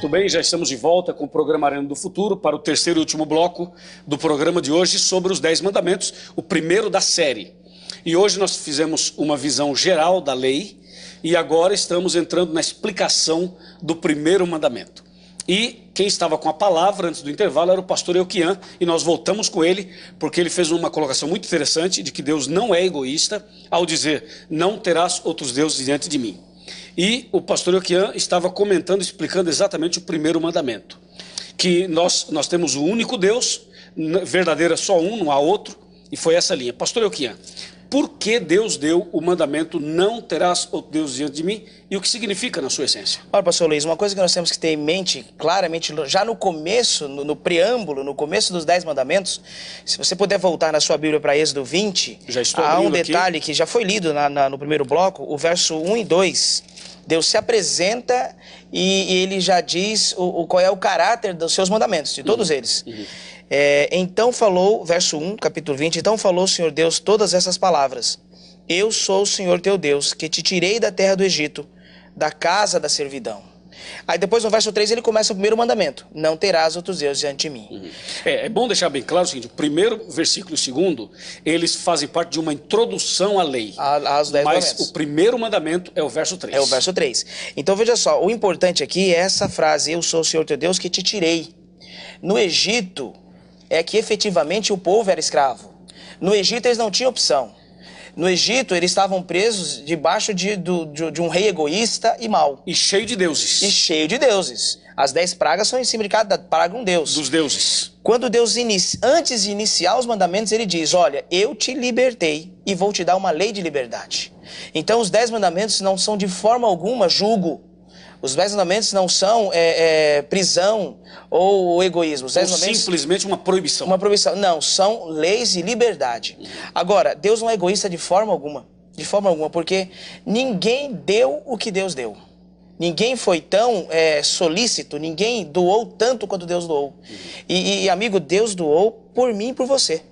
Muito bem, já estamos de volta com o programa Arena do Futuro para o terceiro e último bloco do programa de hoje sobre os 10 mandamentos, o primeiro da série. E hoje nós fizemos uma visão geral da lei e agora estamos entrando na explicação do primeiro mandamento. E quem estava com a palavra antes do intervalo era o pastor Elquian, e nós voltamos com ele porque ele fez uma colocação muito interessante de que Deus não é egoísta ao dizer: não terás outros deuses diante de mim. E o pastor Elquian estava comentando, explicando exatamente o primeiro mandamento. Que nós temos o único Deus, verdadeiro é só um, não há outro, e foi essa linha. Pastor Elquian, por que Deus deu o mandamento não terás outro Deus diante de mim? E o que significa na sua essência? Olha, pastor Luiz, uma coisa que nós temos que ter em mente, claramente, já no começo, no preâmbulo, no começo dos 10 mandamentos, se você puder voltar na sua Bíblia para Êxodo 20, já estou há um detalhe aqui que já foi lido no primeiro bloco, o verso 1 e 2. Deus se apresenta e ele já diz qual é o caráter dos seus mandamentos, de todos eles. Então falou, verso 1, capítulo 20, então falou o Senhor Deus todas essas palavras. Eu sou o Senhor teu Deus, que te tirei da terra do Egito, da casa da servidão. Aí depois no verso 3 ele começa o primeiro mandamento. Não terás outros deuses diante de mim. É bom deixar bem claro o seguinte, o primeiro versículo e o segundo, eles fazem parte de uma introdução à lei. Aos 10 mas mandamentos. O primeiro mandamento é o verso 3. É o verso 3. Então veja só, o importante aqui é essa frase, eu sou o Senhor teu Deus que te tirei. No Egito, é que efetivamente o povo era escravo. No Egito eles não tinham opção. No Egito eles estavam presos debaixo de um rei egoísta e mau. E cheio de deuses. E cheio de deuses. As 10 pragas são em cima de cada praga um deus. Dos deuses. Quando Deus, antes de iniciar os mandamentos, ele diz, olha, eu te libertei e vou te dar uma lei de liberdade. Então os 10 mandamentos não são de forma alguma jugo. Os 10 mandamentos não são prisão ou egoísmo. Os 10 mandamentos, simplesmente uma proibição. Uma proibição. Não, são leis de liberdade. Agora, Deus não é egoísta de forma alguma. De forma alguma, porque ninguém deu o que Deus deu. Ninguém foi tão solícito, ninguém doou tanto quanto Deus doou. E, amigo, Deus doou por mim e por você.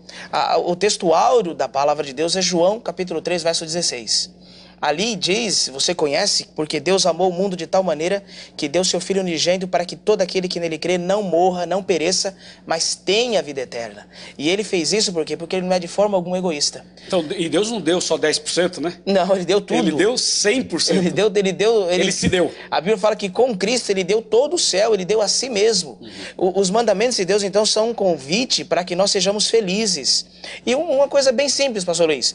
O texto áureo da palavra de Deus é João, capítulo 3, verso 16. Ali diz, você conhece, porque Deus amou o mundo de tal maneira que deu seu Filho unigênito para que todo aquele que nele crê não morra, não pereça, mas tenha a vida eterna. E ele fez isso por quê? Porque ele não é de forma alguma egoísta. Então, e Deus não deu só 10%, né? Não, ele deu tudo. Ele deu 100%. Ele se deu. A Bíblia fala que com Cristo ele deu todo o céu, ele deu a si mesmo. Os mandamentos de Deus, então, são um convite para que nós sejamos felizes. E uma coisa bem simples, pastor Luiz,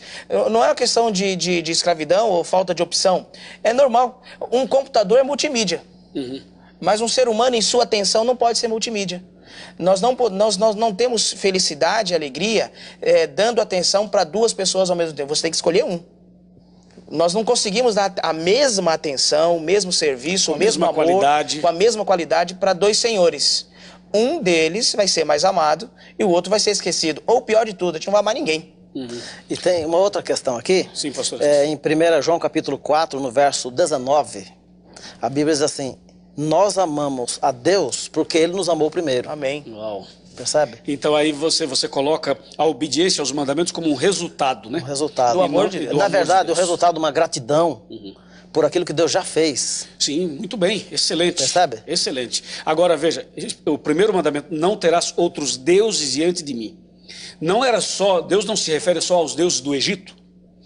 não é uma questão de escravidão ou falta de opção. É normal. Um computador é multimídia. Mas um ser humano, em sua atenção, não pode ser multimídia. Nós não temos felicidade e alegria dando atenção para 2 pessoas ao mesmo tempo. Você tem que escolher um. Nós não conseguimos dar a mesma atenção, o mesmo serviço, o mesmo amor, com a mesma qualidade para 2 senhores. Um deles vai ser mais amado e o outro vai ser esquecido. Ou pior de tudo, a gente não vai amar ninguém. E tem uma outra questão aqui. Sim, pastor. Em 1 João capítulo 4, no verso 19, a Bíblia diz assim: nós amamos a Deus porque Ele nos amou primeiro. Amém. Uau. Percebe? Então aí você coloca a obediência aos mandamentos como um resultado, né? Um resultado. Do amor de Deus. Na verdade, o resultado de uma gratidão por aquilo que Deus já fez. Sim, muito bem, excelente. Percebe? Excelente. Agora veja, o primeiro mandamento, não terás outros deuses diante de mim. Não era só, Deus não se refere só aos deuses do Egito.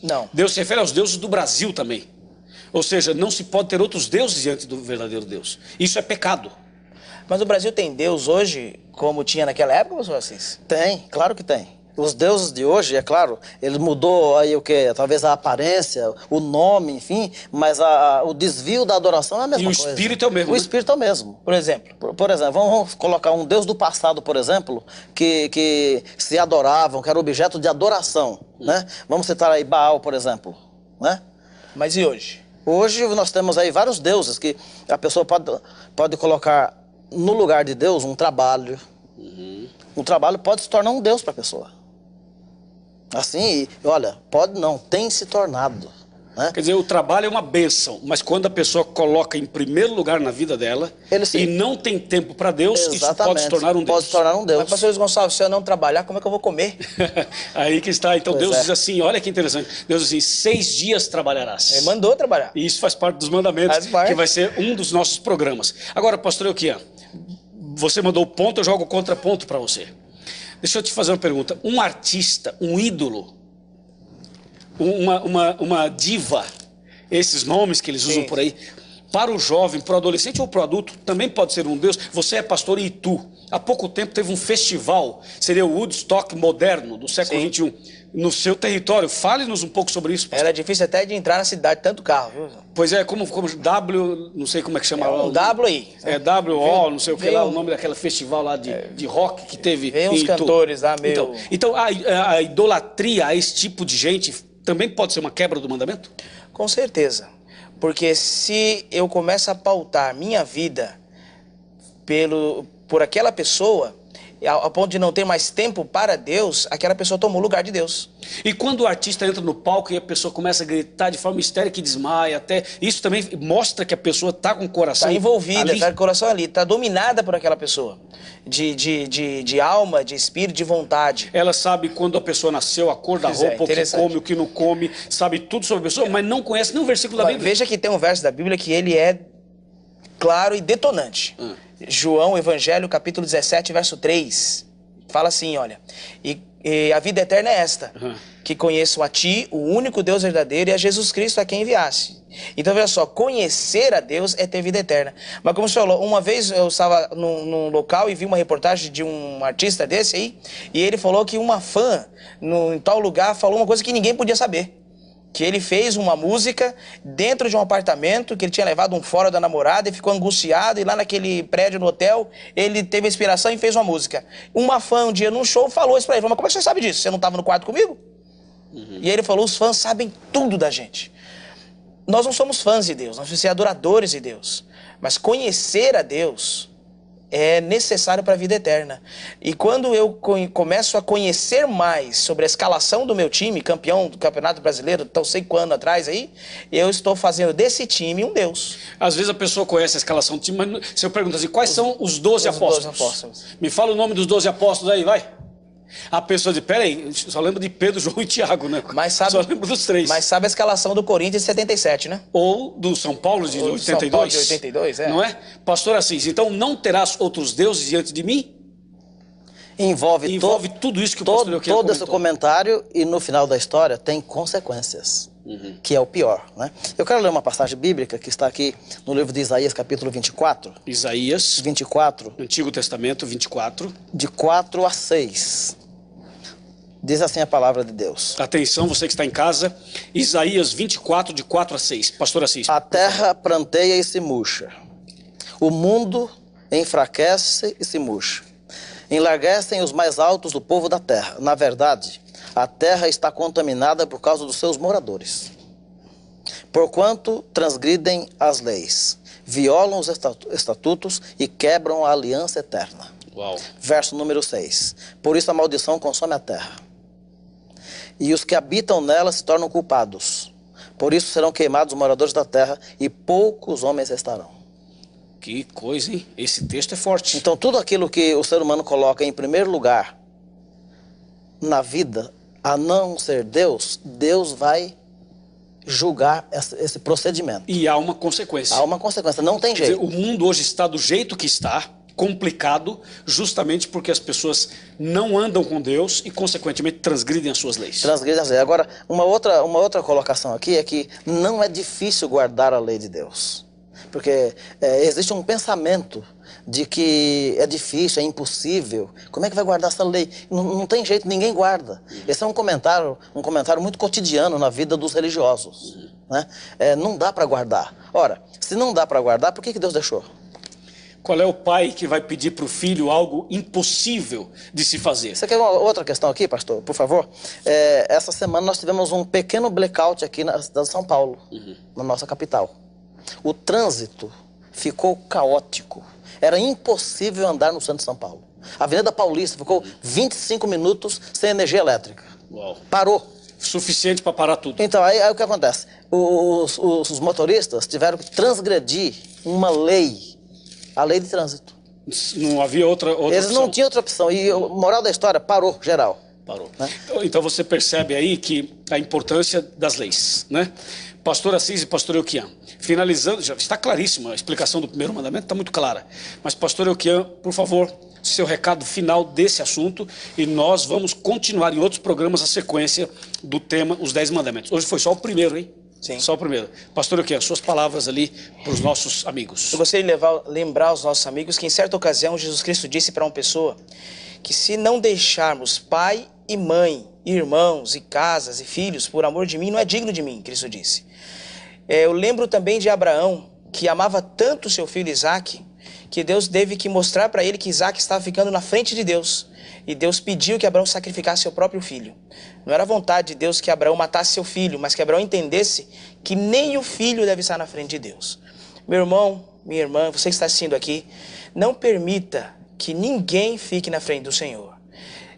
Não. Deus se refere aos deuses do Brasil também. Ou seja, não se pode ter outros deuses diante do verdadeiro Deus. Isso é pecado. Mas o Brasil tem Deus hoje como tinha naquela época, pastor Assis? Tem, claro que tem. Os deuses de hoje, é claro, ele mudou aí o que? Talvez a aparência, o nome, enfim, mas o desvio da adoração é a mesma coisa. E o espírito é o mesmo, O né? espírito é o mesmo. Por exemplo? Por exemplo, vamos colocar um deus do passado, por exemplo, que se adoravam, que era objeto de adoração, né? Vamos citar aí Baal, por exemplo, né? Mas e hoje? Hoje nós temos aí vários deuses que a pessoa pode colocar no lugar de Deus um trabalho. Um trabalho pode se tornar um deus para a pessoa. Assim, olha, pode não, tem se tornado. né? Quer dizer, o trabalho é uma bênção, mas quando a pessoa coloca em primeiro lugar na vida dela e não tem tempo para Deus, isso pode se tornar um Deus. Pode se tornar um Deus. Mas, pastor Luiz Gonçalves, se eu não trabalhar, como é que eu vou comer? Aí que está. Então Pois Deus é. diz assim, olha que interessante. Deus diz assim, 6 dias trabalharás. Ele mandou trabalhar. E isso faz parte dos mandamentos, Faz parte. que vai ser um dos nossos programas. Agora, pastor Euquian, você mandou o ponto, eu jogo o contraponto para você. Deixa eu te fazer uma pergunta. Um artista, um ídolo, uma diva, esses nomes que eles usam por aí, para o jovem, para o adolescente ou para o adulto, também pode ser um Deus. Você é pastor em Itu. Há pouco tempo teve um festival, seria o Woodstock moderno do século XXI, no seu território. Fale-nos um pouco sobre isso, pastor. Era difícil até de entrar na cidade, tanto carro, viu? Pois é, como W, não sei como é que chama lá. Um W aí. É WO, não sei o que lá, veio- o nome daquele festival lá de rock que teve veio uns em Itu. cantores lá meio- Então a idolatria a esse tipo de gente também pode ser uma quebra do mandamento? Com certeza. Porque se eu começo a pautar minha vida por aquela pessoa, ao ponto de não ter mais tempo para Deus, aquela pessoa tomou o lugar de Deus. E quando o artista entra no palco e a pessoa começa a gritar de forma histérica e desmaia, até isso também mostra que a pessoa está com o coração Está envolvida, ali. está com o coração ali, está dominada por aquela pessoa. De alma, de espírito, de vontade. Ela sabe quando a pessoa nasceu, a cor da Pois é, roupa, o que interessante. come, o que não come, sabe tudo sobre a pessoa, mas não conhece nenhum versículo da Mas Bíblia. veja que tem um verso da Bíblia que ele é claro e detonante. João, Evangelho, capítulo 17, verso 3. Fala assim, olha. E a vida eterna é esta, que conheçam a ti, o único Deus verdadeiro, e a Jesus Cristo a quem enviaste. Então, veja só, conhecer a Deus é ter vida eterna. Mas como você falou, uma vez eu estava num local e vi uma reportagem de um artista desse aí, e ele falou que uma fã em tal lugar falou uma coisa que ninguém podia saber. Que ele fez uma música dentro de um apartamento, que ele tinha levado um fora da namorada e ficou angustiado, e lá naquele prédio no hotel, ele teve a inspiração e fez uma música. Uma fã um dia num show falou isso pra ele, falou, mas como é que você sabe disso? Você não estava no quarto comigo? E ele falou, os fãs sabem tudo da gente. Nós não somos fãs de Deus, nós somos adoradores de Deus. Mas conhecer a Deus é necessário para a vida eterna. E quando eu começo a conhecer mais sobre a escalação do meu time, campeão do Campeonato Brasileiro, não sei quando atrás aí, eu estou fazendo desse time um Deus. Às vezes a pessoa conhece a escalação do time, mas se eu pergunto assim, quais são os 12 apóstolos? 12 apóstolos. Me fala o nome dos 12 apóstolos aí, vai. A pessoa diz, peraí, só lembro de Pedro, João e Tiago, né? Mas sabe, só lembro dos 3. Mas sabe a escalação do Corinthians de 77, né? Ou do São Paulo de Ou do 82. São Paulo de 82, é. Não é? Pastor Assis, então não terás outros deuses diante de mim? Envolve tudo isso que o pastor Euquian todo esse comentou. comentário, e no final da história tem consequências, que é o pior, né? Eu quero ler uma passagem bíblica que está aqui no livro de Isaías, capítulo 24. Isaías, 24, Antigo Testamento, 24. de 4 a 6. Diz assim a palavra de Deus. Atenção, você que está em casa. Isaías 24, de 4 a 6. Pastor Assis. A terra pranteia e se murcha. O mundo enfraquece e se murcha. Enlarguecem os mais altos do povo da terra. Na verdade, a terra está contaminada por causa dos seus moradores. Porquanto transgridem as leis, violam os estatutos e quebram a aliança eterna. Uau. Verso número 6. Por isso a maldição consome a terra. E os que habitam nela se tornam culpados. Por isso serão queimados os moradores da terra e poucos homens restarão. Que coisa, hein? Esse texto é forte. Então tudo aquilo que o ser humano coloca em primeiro lugar na vida, a não ser Deus, Deus vai julgar esse procedimento. E há uma consequência. Há uma consequência, não tem Quer jeito. dizer, o mundo hoje está do jeito que está, complicado, justamente porque as pessoas não andam com Deus e, consequentemente, transgridem as suas leis. Transgridem as leis. Agora, uma outra colocação aqui é que não é difícil guardar a lei de Deus. Porque existe um pensamento de que é difícil, é impossível. Como é que vai guardar essa lei? Não tem jeito, ninguém guarda. Esse é um comentário muito cotidiano na vida dos religiosos. Né? Não dá para guardar. Ora, se não dá para guardar, por que Deus deixou? Qual é o pai que vai pedir para o filho algo impossível de se fazer? Você quer uma outra questão aqui, pastor? Por favor. Essa semana nós tivemos um pequeno blackout aqui na cidade de São Paulo, na nossa capital. O trânsito ficou caótico. Era impossível andar no centro de São Paulo. A Avenida Paulista ficou 25 minutos sem energia elétrica. Uau. Parou. Suficiente para parar tudo. Então, aí o que acontece? os motoristas tiveram que transgredir uma lei, a lei de trânsito. Não havia outra Eles opção. não tinham outra opção. E moral da história, parou, geral. Parou. Né? Então você percebe aí que a importância das leis, né? Pastor Assis e pastor Euquian, finalizando, já está claríssima a explicação do primeiro mandamento, está muito clara. Mas pastor Euquian, por favor, seu recado final desse assunto, e nós vamos continuar em outros programas a sequência do tema Os 10 Mandamentos. Hoje foi só o primeiro, hein? Sim. Só o primeiro. Pastor Euquian, suas palavras ali para os nossos amigos. Eu gostaria de lembrar aos nossos amigos que em certa ocasião Jesus Cristo disse para uma pessoa que se não deixarmos pai e mãe, irmãos e casas e filhos por amor de mim, não é digno de mim, Cristo disse. Eu lembro também de Abraão, que amava tanto seu filho Isaque, que Deus teve que mostrar para ele que Isaque estava ficando na frente de Deus. E Deus pediu que Abraão sacrificasse seu próprio filho. Não era vontade de Deus que Abraão matasse seu filho, mas que Abraão entendesse que nem o filho deve estar na frente de Deus. Meu irmão, minha irmã, você que está assistindo aqui, não permita que ninguém fique na frente do Senhor.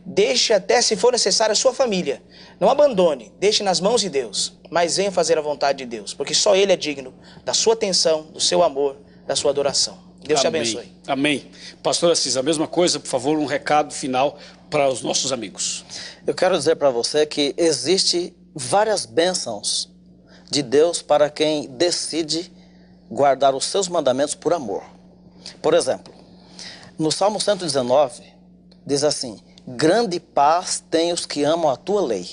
Deixe até, se for necessário, a sua família. Não abandone, deixe nas mãos de Deus, mas venha fazer a vontade de Deus, porque só Ele é digno da sua atenção, do seu amor, da sua adoração. Deus te abençoe. Amém. Pastor Assis, a mesma coisa, por favor, um recado final para os nossos amigos. Eu quero dizer para você que existe várias bênçãos de Deus para quem decide guardar os seus mandamentos por amor. Por exemplo, no Salmo 119, diz assim: grande paz tem os que amam a tua lei.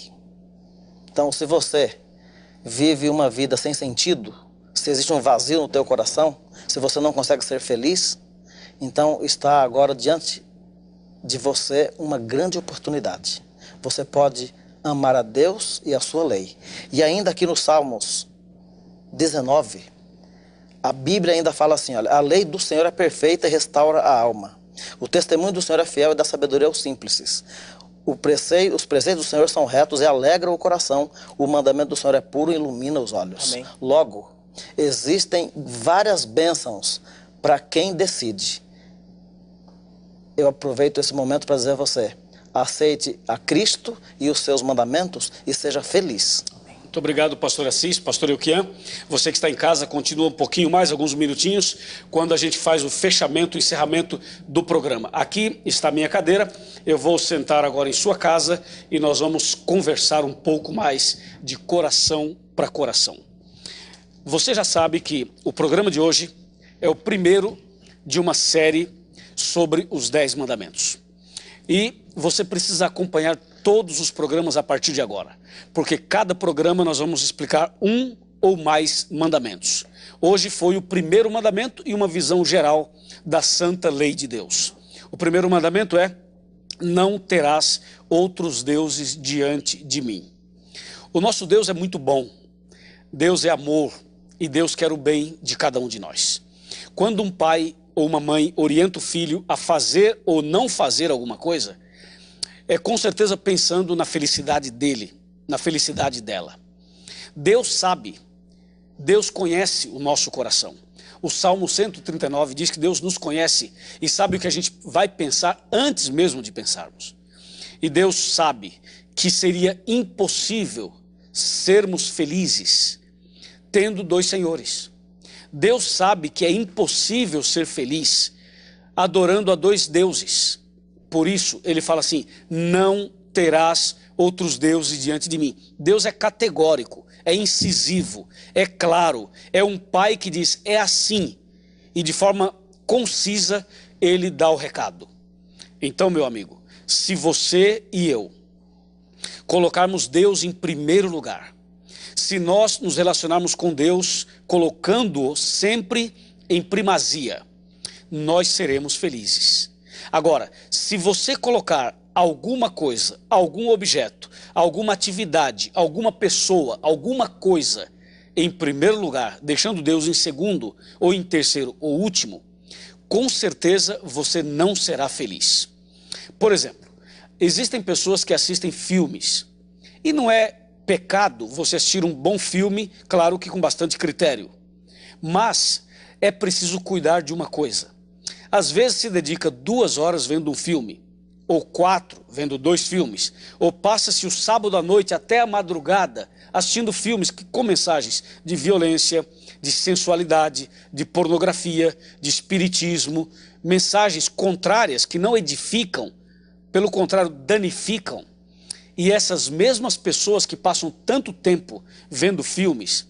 Então, se você vive uma vida sem sentido, se existe um vazio no teu coração, se você não consegue ser feliz, então está agora diante de você uma grande oportunidade. Você pode amar a Deus e a sua lei. E ainda aqui no Salmos 19, a Bíblia ainda fala assim, olha, a lei do Senhor é perfeita e restaura a alma. O testemunho do Senhor é fiel e dá sabedoria aos simples. Os preceitos do Senhor são retos e alegram o coração. O mandamento do Senhor é puro e ilumina os olhos. Amém. Logo, existem várias bênçãos para quem decide. Eu aproveito esse momento para dizer a você, aceite a Cristo e os seus mandamentos e seja feliz. Muito obrigado, pastor Assis, pastor Euquian. Você que está em casa, continua um pouquinho mais, alguns minutinhos, quando a gente faz o fechamento, o encerramento do programa. Aqui está a minha cadeira, eu vou sentar agora em sua casa e nós vamos conversar um pouco mais de coração para coração. Você já sabe que o programa de hoje é o primeiro de uma série sobre os 10 mandamentos. E você precisa acompanhar todos os programas a partir de agora, porque cada programa nós vamos explicar um ou mais mandamentos. Hoje foi o primeiro mandamento e uma visão geral da santa lei de Deus. O primeiro mandamento é: não terás outros deuses diante de mim. O nosso Deus é muito bom, Deus é amor e Deus quer o bem de cada um de nós. Quando um pai ou uma mãe orienta o filho a fazer ou não fazer alguma coisa, é com certeza pensando na felicidade dele, na felicidade dela. Deus sabe, Deus conhece o nosso coração. O Salmo 139 diz que Deus nos conhece e sabe o que a gente vai pensar antes mesmo de pensarmos. E Deus sabe que seria impossível sermos felizes tendo dois senhores. Deus sabe que é impossível ser feliz adorando a dois deuses. Por isso, ele fala assim: não terás outros deuses diante de mim. Deus é categórico, é incisivo, é claro, é um pai que diz, é assim. E de forma concisa, ele dá o recado. Então, meu amigo, se você e eu colocarmos Deus em primeiro lugar, se nós nos relacionarmos com Deus, colocando-o sempre em primazia, nós seremos felizes. Agora, se você colocar alguma coisa, algum objeto, alguma atividade, alguma pessoa, alguma coisa em primeiro lugar, deixando Deus em segundo, ou em terceiro ou último, com certeza você não será feliz. Por exemplo, existem pessoas que assistem filmes, e não é pecado você assistir um bom filme, claro que com bastante critério, mas é preciso cuidar de uma coisa. Às vezes se dedica 2 horas vendo um filme, ou 4 vendo 2 filmes, ou passa-se o sábado à noite até a madrugada assistindo filmes com mensagens de violência, de sensualidade, de pornografia, de espiritismo, mensagens contrárias que não edificam, pelo contrário, danificam. E essas mesmas pessoas que passam tanto tempo vendo filmes,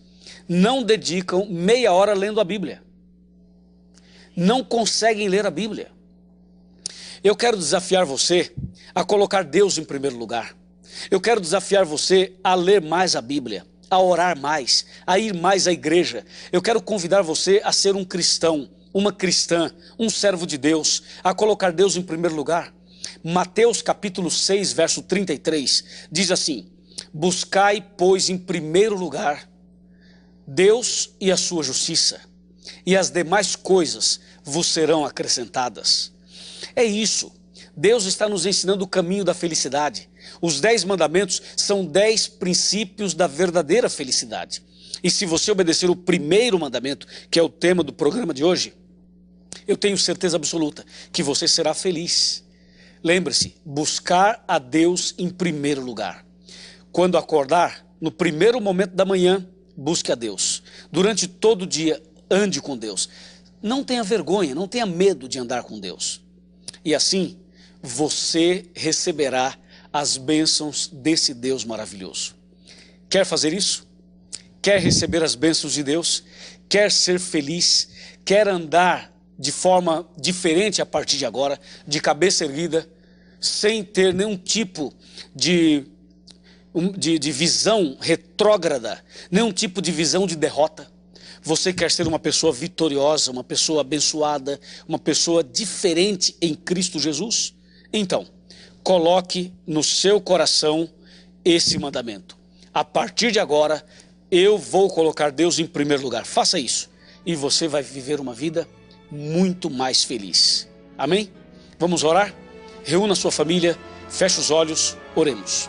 não dedicam meia hora lendo a Bíblia. Não conseguem ler a Bíblia. Eu quero desafiar você a colocar Deus em primeiro lugar. Eu quero desafiar você a ler mais a Bíblia, a orar mais, a ir mais à igreja. Eu quero convidar você a ser um cristão, uma cristã, um servo de Deus, a colocar Deus em primeiro lugar. Mateus capítulo 6, verso 33, diz assim: buscai, pois, em primeiro lugar Deus e a sua justiça, e as demais coisas vos serão acrescentadas. É isso. Deus está nos ensinando o caminho da felicidade. Os 10 mandamentos são 10 princípios da verdadeira felicidade. E se você obedecer o primeiro mandamento, que é o tema do programa de hoje, eu tenho certeza absoluta que você será feliz. Lembre-se, buscar a Deus em primeiro lugar. Quando acordar, no primeiro momento da manhã, busque a Deus. Durante todo o dia, ande com Deus. Não tenha vergonha, não tenha medo de andar com Deus. E assim, você receberá as bênçãos desse Deus maravilhoso. Quer fazer isso? Quer receber as bênçãos de Deus? Quer ser feliz? Quer andar de forma diferente a partir de agora, de cabeça erguida, sem ter nenhum tipo de visão retrógrada, nenhum tipo de visão de derrota? Você quer ser uma pessoa vitoriosa, uma pessoa abençoada, uma pessoa diferente em Cristo Jesus? Então, coloque no seu coração esse mandamento. A partir de agora, eu vou colocar Deus em primeiro lugar. Faça isso e você vai viver uma vida muito mais feliz. Amém? Vamos orar? Reúna sua família, feche os olhos, oremos.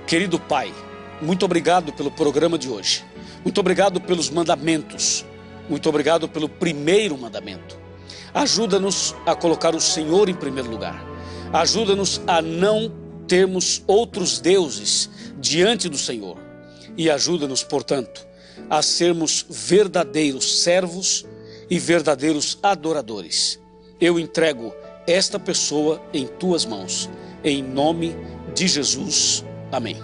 Querido Pai, muito obrigado pelo programa de hoje. Muito obrigado pelos mandamentos. Muito obrigado pelo primeiro mandamento. Ajuda-nos a colocar o Senhor em primeiro lugar. Ajuda-nos a não termos outros deuses diante do Senhor. E ajuda-nos, portanto, a sermos verdadeiros servos e verdadeiros adoradores. Eu entrego esta pessoa em tuas mãos. Em nome de Jesus. Amém.